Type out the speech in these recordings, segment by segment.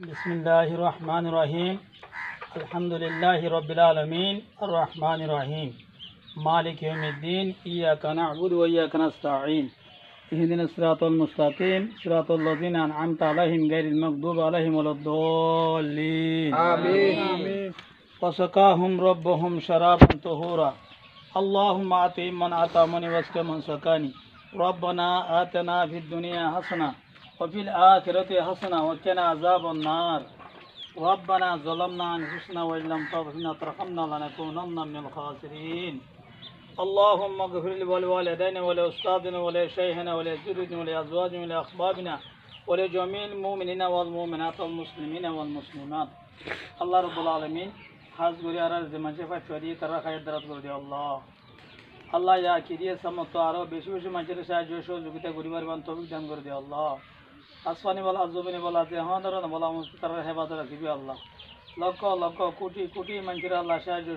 بسم الله الرحمن الرحيم. الحمد لله رب العالمين الرحمن الرحيم مالك يوم الدين. إياك نعبد وإياك نستعين. اهدنا الصراط المستقيم صراط الذين أنعمت عليهم غير المغضوب عليهم ولا الضالين. آمين. وسقاهم ربهم شرابا طهورا. اللهم آت من أطعمني واسق من سقاني. ربنا آتنا في الدنيا حسنة وفي الآخرة حسنة وقنا عذاب النار. ربنا ظلمنا أنفسنا وإن لم تغفر لنا وترحمنا لنكونن من الخاسرين. اللهم اغفر لي ولوالدينا ولأستاذنا ولشيخنا ولجدودنا ولأزواجنا ولأحبابنا ولجميع المؤمنين والمؤمنات والمسلمين والمسلمات. الله رب العالمين হাজ করে আর মানুষের পাঁচ দিয়ে তারা খায়ের দ্বারা করে দিয়ে আল্লাহ ইয়া কি দিয়ে সমস্ত আরও বেশি বেশি মানুষের সাহায্য সহযোগিতা করিবার বান্ধবিক দান করে দিয়ে আল্লাহ। আসমানি বলা আজমিনী বলা যে আমাদের বলা তারা হেফাজত রাখিবি আল্লাহ। লক্ষ লক্ষ কোটি কোটি মানুষের আল্লাহ সাহায্য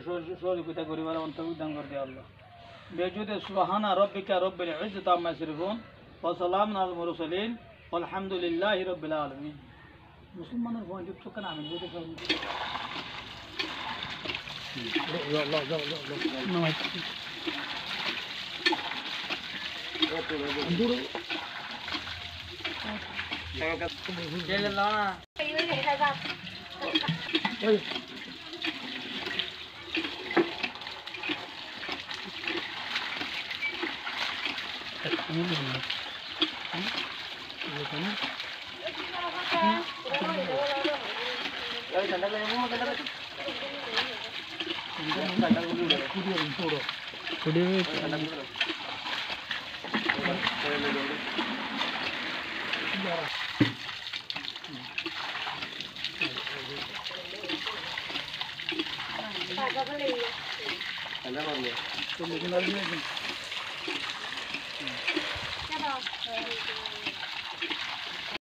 সহযোগিতা করিবার বান্ধবিক দান করে দিয়ে আল্লাহ। বেজুদে সুবহানা রব্বিকা রব্বিল ইজ্জাতি আম্মা ইয়াসিফুন ওয়া সালামুন আলাল মুরসালিন আলহামদুলিল্লাহি রাব্বিল আলামিন। মুসলমানের পয়েন্ট তো কেন আমি বলতে পারি